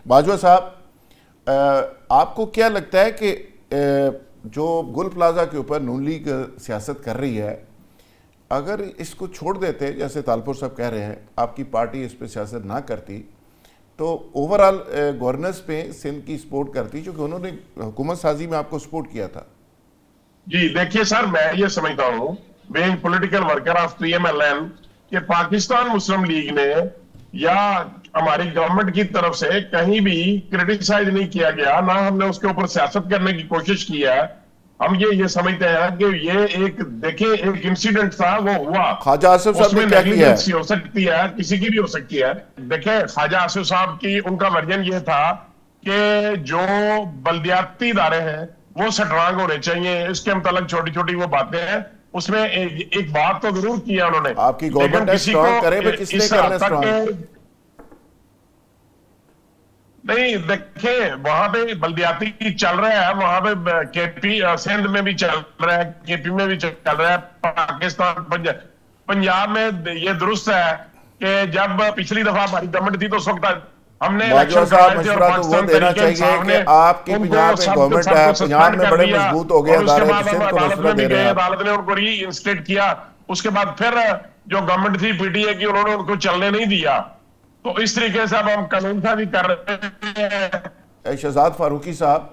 باجوہ صاحب، آپ کو کیا لگتا ہے کہ جو گل پلازہ کے اوپر نون لیگ سیاست کر رہی ہے، اگر اس کو چھوڑ دیتے جیسے طالپور صاحب کہہ رہے ہیں، آپ کی پارٹی اس پہ سیاست نہ کرتی تو اوورآل گورننس پہ سندھ کی سپورٹ کرتی، چونکہ انہوں نے حکومت سازی میں آپ کو سپورٹ کیا تھا؟ جی دیکھیے سر، میں یہ سمجھتا ہوں being political worker of P M L N کہ پاکستان مسلم لیگ نے یا ہماری گورنمنٹ کی طرف سے کہیں بھی کرٹیسائز نہیں کیا گیا، نہ ہم نے اس کے اوپر سیاست کرنے کی کوشش کی ہے. ہم یہ سمجھتے ہیں کہ یہ ایک دیکھیں ایک انسیڈنٹ تھا، وہ ہوا، خواجہ آصف اس صاحب نے میں کیا کیا ہے؟ نیگلیجنسی ہو سکتی ہے، کسی کی بھی ہو سکتی ہے. دیکھیں خواجہ آصف صاحب کی ان کا ورژن یہ تھا کہ جو بلدیاتی ادارے ہیں وہ سٹرانگ ہونے چاہیے، اس کے متعلق چھوٹی چھوٹی وہ باتیں ہیں. اس میں ایک بات تو ضرور کیا انہوں نے، آپ کی گورنمنٹ لیکن ہے کسی کو سٹرانگ کرے، کس نے اس کرنا حد تک سٹرانگ؟ نہیں. دیکھیں وہاں پہ بلدیاتی چل رہا ہے، وہاں پہ کے پی سندھ میں بھی چل رہا ہے، کے پی میں بھی چل رہا ہے، پاکستان پنجاب میں. یہ درست ہے کہ جب پچھلی دفعہ ہماری گورنمنٹ تھی تو اس وقت ہم نے باجوہ الیکشن صاحب کروائے تھے اور مشورہ تو وہ پاکستان دینا تحریک چاہیے انصاف کہ نے آپ کی ان کو پنجاب میں گورنمنٹ سب ہے، کو پنجاب سسپینڈ میں کر بڑے دیا، مضبوط ہو گئے اور اس کے ادارے، بعد تو ہم سندھ کو عدالت مشورہ میں دے بھی رہے ہیں گئے، آپ؟ عدالت نے ان کو ری انسٹیٹ کیا. اس کے بعد پھر جو گورنمنٹ تھی پی ٹی اے کی، انہوں نے ان کو چلنے نہیں دیا. تو اس طریقے سے اب ہم قانون سازی کر رہے ہیں. شہزاد فاروقی صاحب،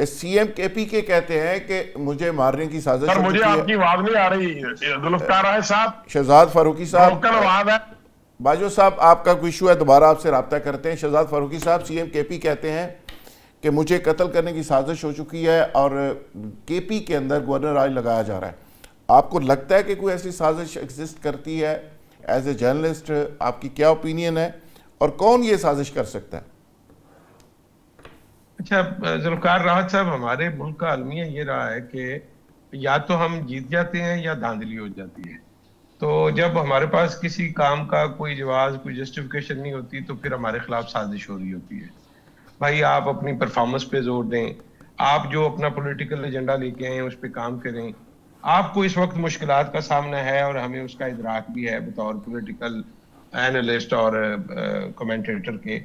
سی ایم کے پی کے کہتے ہیں کہ مجھے مارنے کی سازش سر ہو مجھے چکی ہے. آپ کی آواز نہیں آ رہی، ذوالفقار راہی صاحب، شہزاد فاروقی صاحب، بروکن آواز ہے. باجوہ صاحب آپ کا کوئی ایشو ہے دوبارہ آپ سے رابطہ کرتے ہیں. شہزاد فاروقی صاحب، سی ایم کے پی کہتے ہیں کہ مجھے قتل کرنے کی سازش ہو چکی ہے اور کے پی کے اندر گورنر راج لگایا جا رہا ہے. آپ کو لگتا ہے کہ کوئی ایسی سازش ایگزسٹ کرتی ہے؟ ایز اے جرنلسٹ آپ کی کیا اوپینین ہے اور کون یہ سازش کر سکتا ہے؟ اچھا ذوالفقار راحت صاحب، ہمارے ملک کا المیہ یہ رہا ہے کہ یا تو ہم جیت جاتے ہیں یا دھاندلی ہو جاتی ہے. تو جب ہمارے پاس کسی کام کا کوئی جواز، کوئی جسٹیفیکیشن نہیں ہوتی تو پھر ہمارے خلاف سازش ہو رہی ہوتی ہے. بھائی آپ اپنی پرفارمنس پہ زور دیں، آپ جو اپنا پولیٹیکل ایجنڈا لے کے آئیں اس پہ کام کریں. آپ کو اس وقت مشکلات کا سامنا ہے اور ہمیں اس کا ادراک بھی ہے بطور پولیٹیکل اینالسٹ اور کمنٹیٹر کے.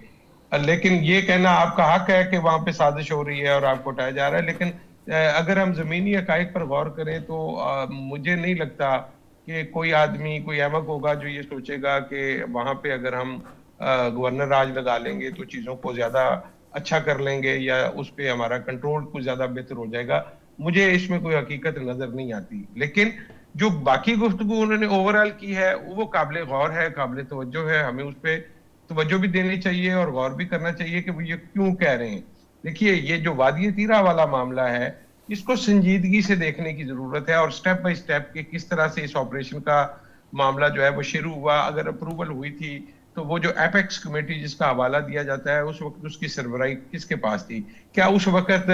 لیکن یہ کہنا آپ کا حق ہے کہ وہاں پہ سازش ہو رہی ہے اور آپ کو اٹھایا جا رہا ہے. لیکن اگر ہم زمینی حقائق پر غور کریں تو مجھے نہیں لگتا کہ کوئی آدمی، کوئی احمق ہوگا جو یہ سوچے گا کہ وہاں پہ اگر ہم گورنر راج لگا لیں گے تو چیزوں کو زیادہ اچھا کر لیں گے یا اس پہ ہمارا کنٹرول کچھ زیادہ بہتر ہو جائے گا. مجھے اس میں کوئی حقیقت نظر نہیں آتی. لیکن جو باقی گفتگو انہوں نے اوورال کی ہے وہ قابل غور ہے، قابل توجہ ہے. ہمیں اس پہ توجہ بھی دینی چاہیے اور غور بھی کرنا چاہیے کہ وہ یہ کیوں کہہ رہے ہیں. دیکھیے یہ جو وادی تیرہ والا معاملہ ہے اس کو سنجیدگی سے دیکھنے کی ضرورت ہے اور سٹیپ بائی سٹیپ کہ کس طرح سے اس آپریشن کا معاملہ جو ہے وہ شروع ہوا. اگر اپروول ہوئی تھی تو وہ جو ایپیکس کمیٹی جس کا حوالہ دیا جاتا ہے اس وقت اس کی سربراہی کس کے پاس تھی؟ کیا اس وقت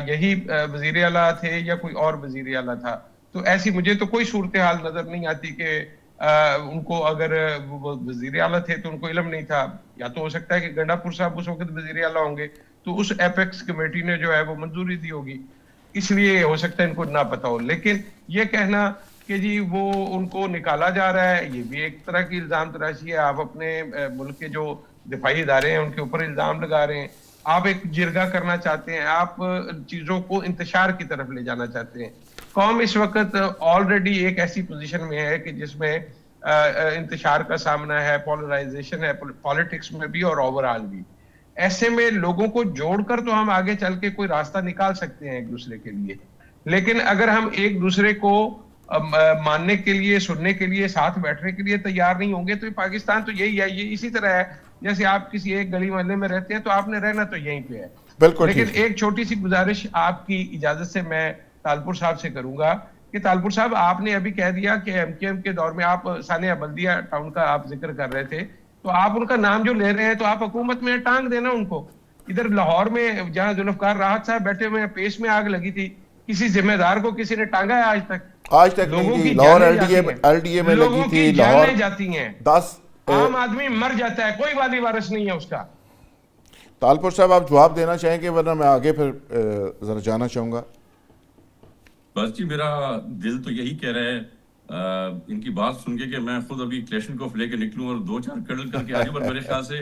یہی وزیر اعلیٰ تھے یا کوئی اور وزیر اعلیٰ تھا؟ تو ایسی مجھے تو کوئی صورتحال نظر نہیں آتی کہ ان کو اگر وہ وزیر اعلیٰ تھے تو ان کو علم نہیں تھا. یا تو ہو سکتا ہے کہ گنڈا پور صاحب اس وقت وزیر اعلیٰ ہوں گے تو اس ایپیکس کمیٹی نے جو ہے وہ منظوری دی ہوگی، اس لیے ہو سکتا ہے ان کو نہ پتا ہو. لیکن یہ کہنا کہ جی وہ ان کو نکالا جا رہا ہے، یہ بھی ایک طرح کی الزام تراشی ہے. آپ اپنے ملک کے جو دفاعی ادارے ہیں ان کے اوپر الزام لگا رہے ہیں. آپ ایک جرگہ کرنا چاہتے ہیں، آپ چیزوں کو انتشار کی طرف لے جانا چاہتے ہیں. قوم اس وقت آلریڈی ایک ایسی پوزیشن میں ہے کہ جس میں انتشار کا سامنا ہے، پولرائزیشن ہے پالیٹکس میں بھی اور اوورال بھی. ایسے میں لوگوں کو جوڑ کر تو ہم آگے چل کے کوئی راستہ نکال سکتے ہیں ایک دوسرے کے لیے. لیکن اگر ہم ایک دوسرے کو ماننے کے لیے، سننے کے لیے، ساتھ بیٹھنے کے لیے تیار نہیں ہوں گے تو پاکستان تو یہی ہے. یہ اسی طرح ہے جیسے آپ کسی ایک گلی محلے میں رہتے ہیں تو آپ نے رہنا تو یہیں پہ ہے. بالکل لیکن ٹھیک ہے. ایک چھوٹی سی گزارش آپ کی اجازت سے میں طالپور صاحب سے کروں گا کہ طالپور صاحب آپ نے ابھی کہہ دیا کہ ایم کیو ایم کے دور میں آپ ثانیہ بلدیہ ٹاؤن کا آپ ذکر کر رہے تھے، تو آپ ان کا نام جو لے رہے ہیں تو آپ حکومت میں ٹانگ دینا ان کو. ادھر لاہور میں جہاں ذوالفقار راحت صاحب بیٹھے ہوئے ہیں، پیش میں آگ لگی تھی، کسی ذمہ دار کو کسی نے ٹانگا ہے آج تک؟ آج تک نہیں لوگوں جی. کی لاہور جانیں ایل جاتی ہیں، ڈی اے میں لگی لوگوں تھی. کی لاہور جانیں جاتی ہیں، 10 عام آدمی مر جاتا ہے، کوئی والی وارث نہیں ہے اس کا. طالپور صاحب آپ جواب دینا چاہیں گے ورنہ میں آگے پھر ذرا جانا چاہوں گا. بس جی میرا دل تو یہی کہہ رہا ہے ان کی بات سن کے کہ میں خود ابھی کلیشن کوف لے کے نکلوں اور 2-4 کڈل کر کے آ جاؤں. پر میرے خیال سے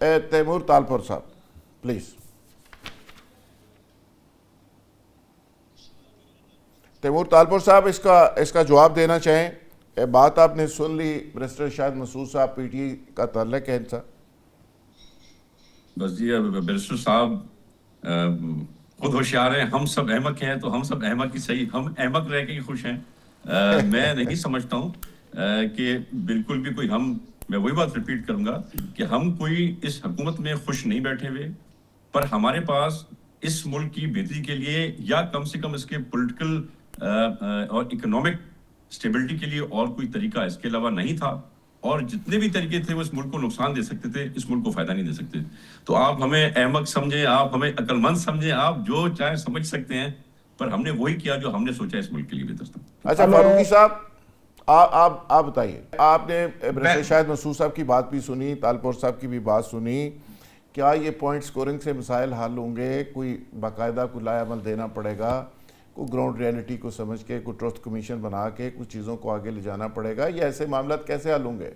تیمور تالپور صاحب پلیز. تیمور تالپور صاحب اس کا جواب دینا چاہیں. بات آپ نے سن لی, برسٹر شاہد مسعود صاحب پی ٹی آئی کا تعلق ہے ان سے. بس جی برسٹر صاحب خود ہوشیار ہیں, ہم سب احمق ہیں تو ہم سب احمق ہی صحیح, ہم احمق رہ کے ہی خوش ہیں. میں نہیں سمجھتا ہوں کہ بالکل بھی کوئی میں وہی بات ریپیٹ کروں گا کہ ہم کوئی اس حکومت میں خوش نہیں بیٹھے ہوئے, پر ہمارے پاس اس ملک کی بہتری کے لیے یا کم سے کم اس کے پولیٹیکل اور اکنامک اسٹیبلٹی کے لیے اور کوئی طریقہ اس کے علاوہ نہیں تھا, اور جتنے بھی طریقے تھے وہ اس ملک کو نقصان دے سکتے تھے, اس ملک کو فائدہ نہیں دے سکتے. تو آپ ہمیں احمق سمجھیں, آپ ہمیں عقل مند سمجھیں, آپ جو چاہے سمجھ سکتے ہیں, پر ہم نے وہی کیا جو ہم نے سوچا اس ملک کے لیے بہتر تھا. اچھا فاروقی صاحب آپ بتائیے, آپ نے برسٹر شاہد مسعود صاحب کی بات بھی سنی, تالپور صاحب کی بھی بات سنی, کیا یہ پوائنٹ سکورنگ سے مسائل حل ہوں گے؟ کوئی باقاعدہ کوئی لائے عمل دینا پڑے گا, کوئی گراؤنڈ ریئلٹی کو سمجھ کے کوئی ٹرسٹ کمیشن بنا کے کچھ چیزوں کو آگے لے جانا پڑے گا, یا ایسے معاملات کیسے حل ہوں گے؟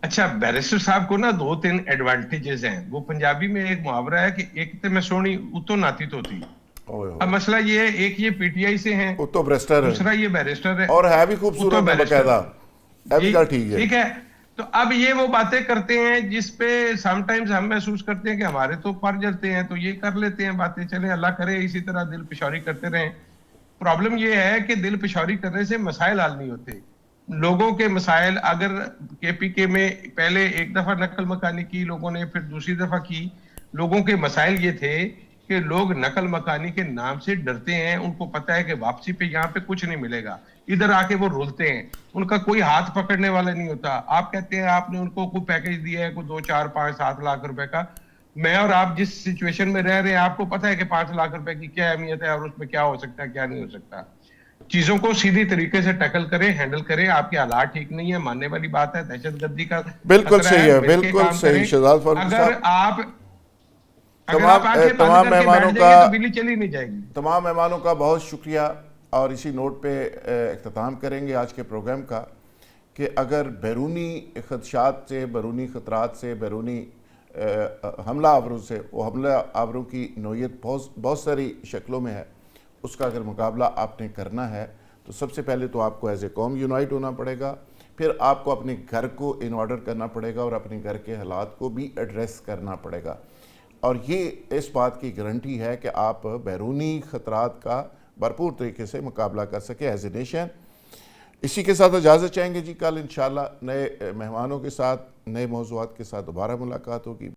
اچھا, بیرسٹر صاحب کو نا 2-3 ایڈوانٹیجز ہیں. وہ پنجابی میں ایک محاورہ ہے کہ ایک تے میں سونی اتو ناتی تو تھی. اب مسئلہ یہ ہے, ایک یہ پی ٹی آئی سے ہیں, اتو برسٹر ہے, دوسرا یہ بیرسٹر ہے, اور ہے بھی خوبصورت ہے باقاعدہ, ٹھیک ہے. تو اب یہ وہ باتیں کرتے ہیں جس پہ سم ٹائمز ہم محسوس کرتے ہیں کہ ہمارے تو پر جلتے ہیں, تو یہ کر لیتے ہیں باتیں, چلے اللہ کرے اسی طرح دل پشوری کرتے رہیں. پرابلم یہ ہے کہ دل پشوری کرنے سے مسائل حل نہیں ہوتے. لوگوں کے مسائل, اگر کے پی کے میں پہلے ایک دفعہ نقل مکانی کی لوگوں نے, پھر دوسری دفعہ کی, لوگوں کے مسائل یہ تھے کہ لوگ نقل مکانی کے نام سے ڈرتے ہیں. ان کو پتا ہے کہ واپسی پہ یہاں پہ کچھ نہیں ملے گا, ادھر آ کے وہ رولتے ہیں, ان کا کوئی ہاتھ پکڑنے والا نہیں ہوتا. آپ کہتے ہیں آپ نے ان کو کوئی پیکیج دیا ہے کوئی 2, 4, 5, 7 لاکھ روپے کا, میں اور آپ جس سچویشن میں رہ رہے ہیں آپ کو پتا ہے کہ 5 لاکھ روپے کی کیا اہمیت ہے اور اس میں کیا ہو سکتا ہے کیا نہیں ہو سکتا. چیزوں کو سیدھی طریقے سے ٹیکل کریں, ہینڈل کریں. آپ کے حالات ٹھیک نہیں ہے, ماننے والی بات ہے, دہشت گردی کا بالکل صحیح ہے, بالکل صحیح شہزاد فاروقی اگر صاحب. تمام مہمانوں کا بہت شکریہ, اور اسی نوٹ پہ اختتام کریں گے آج کے پروگرام کا کہ اگر بیرونی خدشات سے, بیرونی خطرات سے, بیرونی حملہ آوروں سے, وہ حملہ آوروں کی نوعیت بہت ساری شکلوں میں ہے, اس کا اگر مقابلہ آپ نے کرنا ہے تو سب سے پہلے تو آپ کو ایز اے قوم یونائٹ ہونا پڑے گا, پھر آپ کو اپنے گھر کو ان آرڈر کرنا پڑے گا اور اپنے گھر کے حالات کو بھی ایڈریس کرنا پڑے گا. اور یہ اس بات کی گارنٹی ہے کہ آپ بیرونی خطرات کا بھرپور طریقے سے مقابلہ کر سکیں ایز اے نیشن. اسی کے ساتھ اجازت چاہیں گے جی, کل انشاءاللہ نئے مہمانوں کے ساتھ, نئے موضوعات کے ساتھ دوبارہ ملاقات ہوگی.